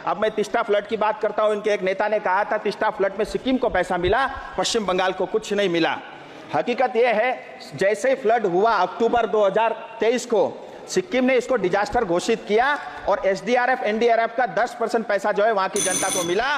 अब मैं तीस्ता फ्लड की बात करता हूं। इनके एक नेता ने कहा था तीस्ता फ्लड में सिक्किम को पैसा मिला, पश्चिम बंगाल को कुछ नहीं मिला। हकीकत यह है, जैसे ही फ्लड हुआ अक्टूबर 2023 को, सिक्किम ने इसको डिजास्टर घोषित किया और एसडीआरएफ एनडीआरएफ का 10% पैसा जो है वहां की जनता को मिला,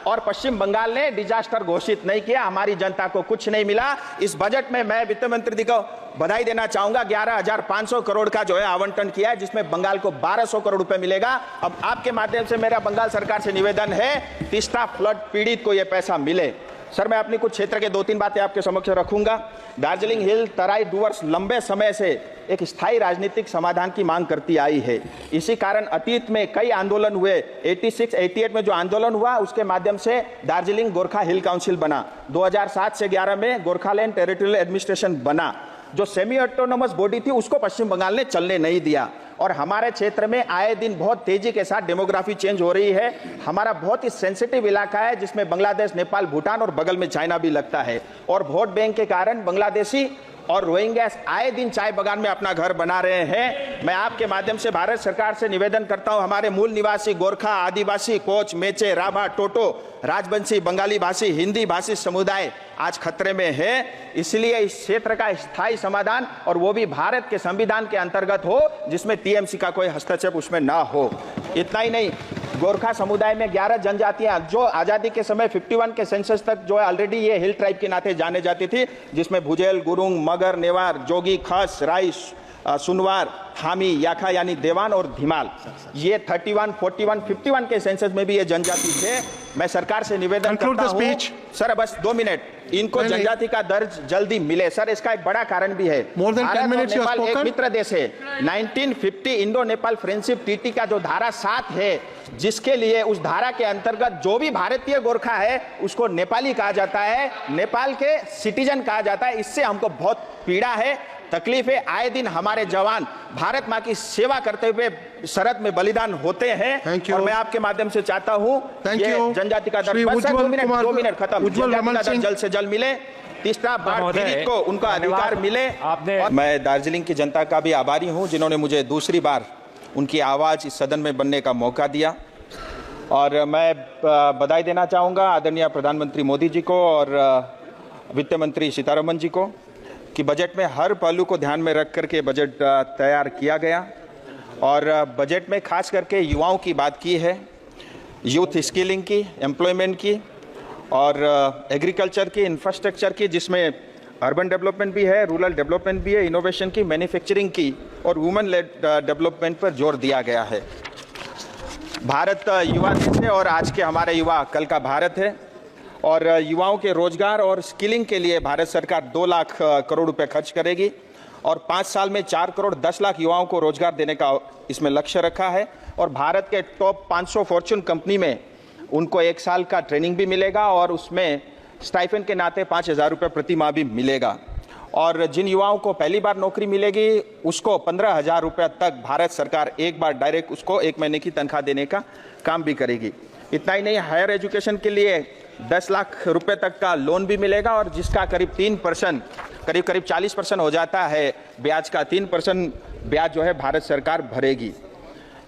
और पश्चिम बंगाल ने डिजास्टर घोषित नहीं किया, हमारी जनता को कुछ नहीं मिला। इस बजट में मैं वित्त मंत्री जी को बधाई देना चाहूंगा, 11,500 करोड़ का जो है आवंटन किया है, जिसमें बंगाल को 1,200 करोड़ रुपए मिलेगा। अब आपके माध्यम से मेरा बंगाल सरकार से निवेदन है, तीस्ता फ्लड पीड़ित को यह पैसा मिले। सर, मैं अपनी कुछ क्षेत्र के 2-3 बातें आपके समक्ष रखूंगा। दार्जिलिंग हिल तराई डूवर्स लंबे समय से एक स्थायी राजनीतिक समाधान की मांग करती आई है। इसी कारण अतीत में कई आंदोलन हुए। 86-88 में जो आंदोलन हुआ उसके माध्यम से दार्जिलिंग गोरखा हिल काउंसिल बना। 2007 से 11 में गोरखालैंड टेरिटोरियल एडमिनिस्ट्रेशन बना। जो सेमी ऑटोनोमस बॉडी थी उसको पश्चिम बंगाल ने चलने नहीं दिया, और हमारे क्षेत्र में आए दिन बहुत तेजी के साथ डेमोग्राफी चेंज हो रही है। हमारा बहुत ही सेंसिटिव इलाका है, जिसमें बांग्लादेश, नेपाल, भूटान और बगल में चाइना भी लगता है, और वोट बैंक के कारण बांग्लादेशी और रोहिंग्या आए दिन चाय बागान में अपना घर बना रहे हैं। मैं आपके माध्यम से भारत सरकार से निवेदन करता हूं, हमारे मूल निवासी गोरखा, आदिवासी, कोच, मेचे, राभा, टोटो, राजवंशी, बंगाली भाषी, हिंदी भाषी समुदाय आज खतरे में है। इसलिए इस क्षेत्र का स्थायी समाधान, और वो भी भारत के संविधान के अंतर्गत हो, जिसमें टीएमसी का कोई हस्तक्षेप उसमें ना हो। इतना ही नहीं, गोरखा समुदाय में 11 जनजातियां जो आजादी के समय 51 के सेंसस तक जो है ऑलरेडी ये हिल ट्राइब के नाते जाने जाती थी, जिसमें भुजेल, गुरुंग, मगर, नेवार, जोगी, खस, राई, सुनवार, हामी, याखा यानी देवान और धीमाल, ये 31, 41, 51 के सेंसस में भी ये जनजाति थे। मैं सरकार से निवेदन करता हूं, सर बस 2 मिनट, इनको जनजाति का दर्ज जल्दी मिले। सर, इसका एक बड़ा कारण भी है, भारत और नेपाल एक मित्र देश है। 1950 इंडो नेपाल फ्रेंडशिप ट्रीटी का जो धारा 7 है, जिसके लिए उस धारा के अंतर्गत जो भी भारतीय गोरखा है उसको नेपाली कहा जाता है, नेपाल के सिटीजन कहा जाता है। इससे हमको बहुत पीड़ा है, तकलीफ है। आए दिन हमारे जवान भारत माँ की सेवा करते हुए सरहद में बलिदान होते हैं, और मैं आपके माध्यम से चाहता हूँ जनजाति का दर्ज, 2 मिनट खत्म, जल्द से जल्द मिले, तीसरा बार पीड़ित को उनका अधिकार मिले। मैं दार्जिलिंग की जनता का भी आभारी हूँ, जिन्होंने मुझे दूसरी बार उनकी आवाज इस सदन में बनने का मौका दिया, और मैं बधाई देना चाहूँगा आदरणीय प्रधानमंत्री मोदी जी को और वित्त मंत्री सीतारमण जी को कि बजट में हर पहलू को ध्यान में रख करके बजट तैयार किया गया, और बजट में खास करके युवाओं की बात की है, यूथ स्किलिंग की, एम्प्लॉयमेंट की, और एग्रीकल्चर की, इंफ्रास्ट्रक्चर की, जिसमें अर्बन डेवलपमेंट भी है, रूरल डेवलपमेंट भी है, इनोवेशन की, मैन्युफैक्चरिंग की, और वुमेन लेड डेवलपमेंट पर जोर दिया गया है। भारत युवा देश है, और आज के हमारे युवा कल का भारत है, और युवाओं के रोजगार और स्किलिंग के लिए भारत सरकार 2 लाख करोड़ रुपए खर्च करेगी, और 5 साल में 4 करोड़ 10 लाख युवाओं को रोजगार देने का इसमें लक्ष्य रखा है। और भारत के टॉप 500 फॉर्च्यून कंपनी में उनको 1 साल का ट्रेनिंग भी मिलेगा, और उसमें स्टाइपेंड के नाते 5,000 रुपये प्रति माह भी मिलेगा। और जिन युवाओं को पहली बार नौकरी मिलेगी उसको 15,000 रुपये तक भारत सरकार एक बार डायरेक्ट उसको 1 महीने की तनख्वाह देने का काम भी करेगी। इतना ही नहीं, हायर एजुकेशन के लिए 10 लाख रुपए तक का लोन भी मिलेगा, और जिसका करीब 3%, करीब 40% हो जाता है ब्याज का, 3% ब्याज जो है भारत सरकार भरेगी।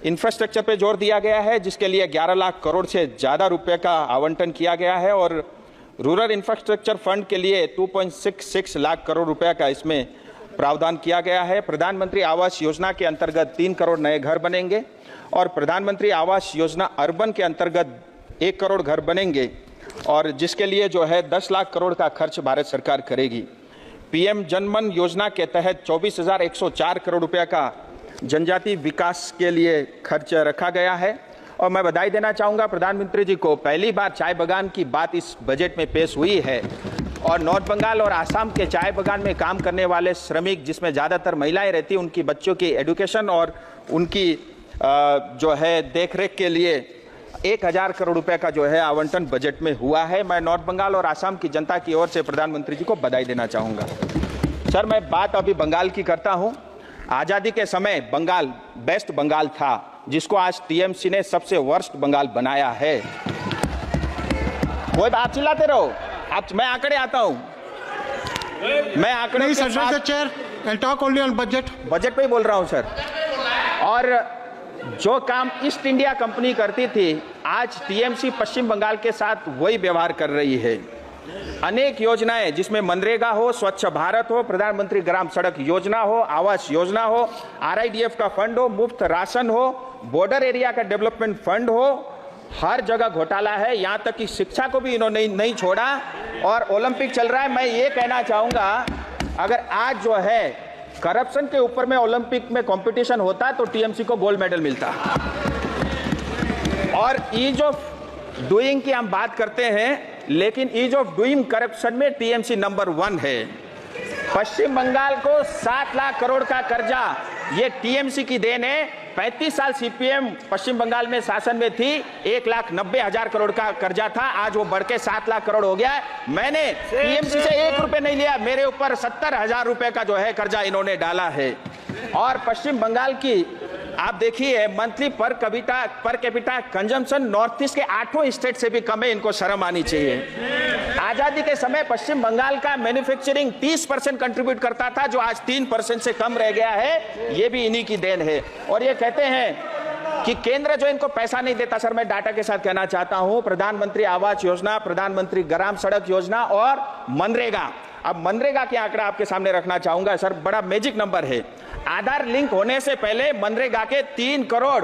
इंफ्रास्ट्रक्चर पे जोर दिया गया है, जिसके लिए 11 लाख करोड़ से ज़्यादा रुपए का आवंटन किया गया है, और रूरल इंफ्रास्ट्रक्चर फंड के लिए 2.66 लाख करोड़ रुपए का इसमें प्रावधान किया गया है। प्रधानमंत्री आवास योजना के अंतर्गत 3 करोड़ नए घर बनेंगे, और प्रधानमंत्री आवास योजना अर्बन के अंतर्गत 1 करोड़ घर बनेंगे, और जिसके लिए जो है 10 लाख करोड़ का खर्च भारत सरकार करेगी। पीएम जनमन योजना के तहत 24,104 करोड़ रुपए का जनजाति विकास के लिए खर्च रखा गया है। और मैं बधाई देना चाहूँगा प्रधानमंत्री जी को, पहली बार चाय बागान की बात इस बजट में पेश हुई है, और नॉर्थ बंगाल और आसाम के चाय बागान में काम करने वाले श्रमिक, जिसमें ज़्यादातर महिलाएं रहती हैं, उनकी बच्चों की एडुकेशन और उनकी जो है देखरेख के लिए 1,000 करोड़ रुपए का जो है आवंटन बजट में हुआ है। मैं नॉर्थ बंगाल और आसाम की जनता की ओर से प्रधानमंत्री जी को बधाई देना चाहूँगा। सर, मैं बात अभी बंगाल की करता हूँ। आज़ादी के समय बंगाल बेस्ट बंगाल था, जिसको आज टीएमसी ने सबसे वर्स्ट बंगाल बनाया है। वो आप चिल्लाते रहो, मैं आंकड़े आता हूँ, मैं आंकड़े बजट पे ही बोल रहा हूँ सर। और जो काम ईस्ट इंडिया कंपनी करती थी, आज टीएमसी पश्चिम बंगाल के साथ वही व्यवहार कर रही है। अनेक योजनाएं जिसमें मनरेगा हो, स्वच्छ भारत हो, प्रधानमंत्री ग्राम सड़क योजना हो, आवास योजना हो, आरआईडीएफ का फंड हो, मुफ्त राशन हो, बॉर्डर एरिया का डेवलपमेंट फंड हो, हर जगह घोटाला है। यहां तक कि शिक्षा को भी इन्होंने नहीं छोड़ा। और ओलंपिक चल रहा है, मैं ये कहना चाहूंगा, अगर आज जो है करप्शन के ऊपर में ओलंपिक में कंपटीशन होता तो टीएमसी को गोल्ड मेडल मिलता। और ईज ऑफ डूइंग की हम बात करते हैं, लेकिन ईज ऑफ डूइंग करप्शन में टीएमसी नंबर 1 है। पश्चिम बंगाल को 7 लाख करोड़ का कर्जा ये टीएमसी की देन है। 35 साल सीपीएम पश्चिम बंगाल में शासन में थी, 1,90,000 करोड़ का कर्जा था, आज वो बढ़ के 7 लाख करोड़ हो गया है। मैंने टीएमसी से 1 रुपए नहीं लिया, मेरे ऊपर 70,000 रुपए का जो है कर्जा इन्होंने डाला है। और पश्चिम बंगाल की आप देखिए monthly per capita consumption north east के 8 स्टेट से भी कम है। इनको शर्म आनी चाहिए। आजादी के समय पश्चिम बंगाल का मैन्युफैक्चरिंग 30% कंट्रीब्यूट करता था, जो आज 3% से कम रह गया है। ये भी इन्हीं की देन है। और ये कहते हैं कि केंद्र जो इनको पैसा नहीं देता। सर, मैं डाटा के साथ कहना चाहता हूं, प्रधानमंत्री आवास योजना, प्रधानमंत्री ग्राम सड़क योजना और मनरेगा। अब मनरेगा के आंकड़ा आपके सामने रखना चाहूंगा। सर, बड़ा मैजिक नंबर है। आधार लिंक होने से पहले मनरेगा के 3 करोड़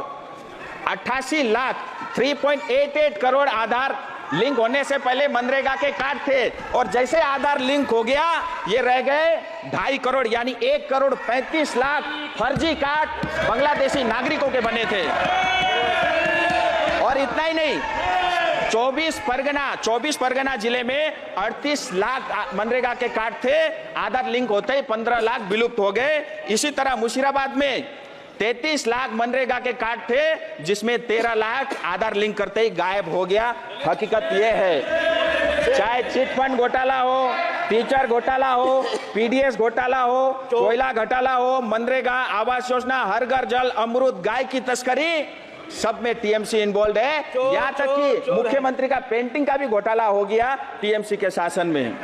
88 लाख 3.88 करोड़ आधार लिंक होने से पहले मनरेगा के कार्ड थे। और जैसे आधार लिंक हो गया, ये रह गए 2.5 करोड़, यानी 1 करोड़ 35 लाख फर्जी कार्ड बांग्लादेशी नागरिकों के बने थे। और इतना ही नहीं, 24 परगना जिले में 38 लाख मनरेगा के कार्ड थे, आधार लिंक होते ही 15 लाख विलुप्त हो गए। इसी तरह मुशीराबाद में 33 लाख मनरेगा के कार्ड थे, जिसमें 13 लाख आधार लिंक करते ही गायब हो गया। हकीकत यह है, चाहे चिट फंड घोटाला हो, टीचर घोटाला हो, पीडीएस घोटाला हो, कोयला घोटाला हो, मनरेगा, आवास योजना, हर घर जल, अमृत, गाय की तस्करी, सब में टीएमसी इन्वॉल्व है। यहां तक कि मुख्यमंत्री का पेंटिंग का भी घोटाला हो गया टीएमसी के शासन में।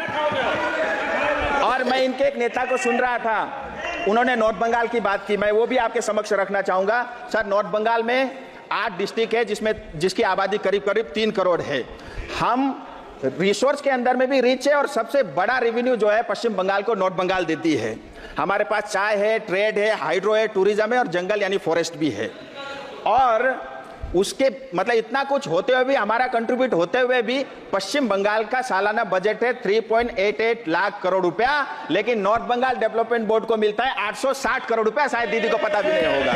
और मैं इनके एक नेता को सुन रहा था, उन्होंने नॉर्थ बंगाल की बात की, मैं वो भी आपके समक्ष रखना चाहूंगा। सर, नॉर्थ बंगाल में 8 डिस्ट्रिक्ट है, जिसकी आबादी करीब 3 करोड़ है। हम रिसोर्स के अंदर में भी रिच है और सबसे बड़ा रेवेन्यू जो है पश्चिम बंगाल को नॉर्थ बंगाल देती है। हमारे पास चाय है, ट्रेड है, हाइड्रो है, टूरिज्म है और जंगल यानी फॉरेस्ट भी है। और उसके मतलब इतना कुछ होते हुए भी, हमारा कंट्रीब्यूट होते हुए भी, पश्चिम बंगाल का सालाना बजट है 3.88 लाख करोड़ रुपया, लेकिन नॉर्थ बंगाल डेवलपमेंट बोर्ड को मिलता है 860 करोड़ रुपया। शायद दीदी को पता भी नहीं होगा,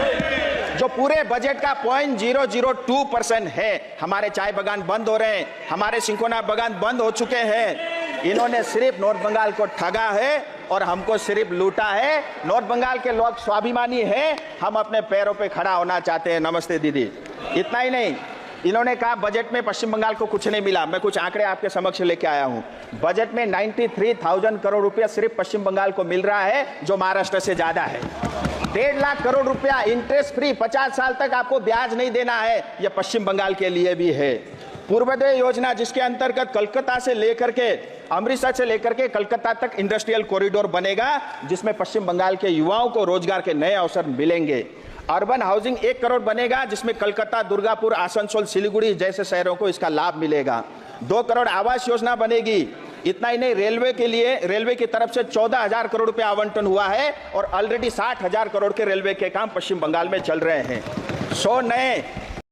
जो पूरे बजट का 0.002% है। हमारे चाय बागान बंद हो रहे हैं, हमारे सिंकोना बागान बंद हो चुके हैं। इन्होंने सिर्फ नॉर्थ बंगाल को ठगा है और हमको सिर्फ लूटा है। नॉर्थ बंगाल के लोग स्वाभिमानी हैं, हम अपने पैरों पे खड़ा होना चाहते हैं। नमस्ते दीदी। इतना ही नहीं, इन्होंने कहा बजट में पश्चिम बंगाल को कुछ नहीं मिला। मैं कुछ आंकड़े आपके समक्ष लेके आया हूं। बजट में 93,000 करोड़ रुपया सिर्फ पश्चिम बंगाल को मिल रहा है, जो महाराष्ट्र से ज्यादा है। 1.5 लाख करोड़ रुपया इंटरेस्ट फ्री, 50 साल तक आपको ब्याज नहीं देना है, यह पश्चिम बंगाल के लिए भी है। पूर्वोदय योजना, जिसके अंतर्गत कलकत्ता से लेकर के, अमृतसर से लेकर के कलकत्ता तक इंडस्ट्रियल कॉरिडोर बनेगा, जिसमें पश्चिम बंगाल के युवाओं को रोजगार के नए अवसर मिलेंगे। अर्बन हाउसिंग 1 करोड़ बनेगा, जिसमें कलकत्ता, दुर्गापुर, आसनसोल, सिलीगुड़ी जैसे शहरों को इसका लाभ मिलेगा। 2 करोड़ आवास योजना बनेगी। इतना ही नहीं, रेलवे की तरफ से 14,000 करोड़ रुपया आवंटन हुआ है और ऑलरेडी 60,000 करोड़ के रेलवे के काम पश्चिम बंगाल में चल रहे हैं। 100 नए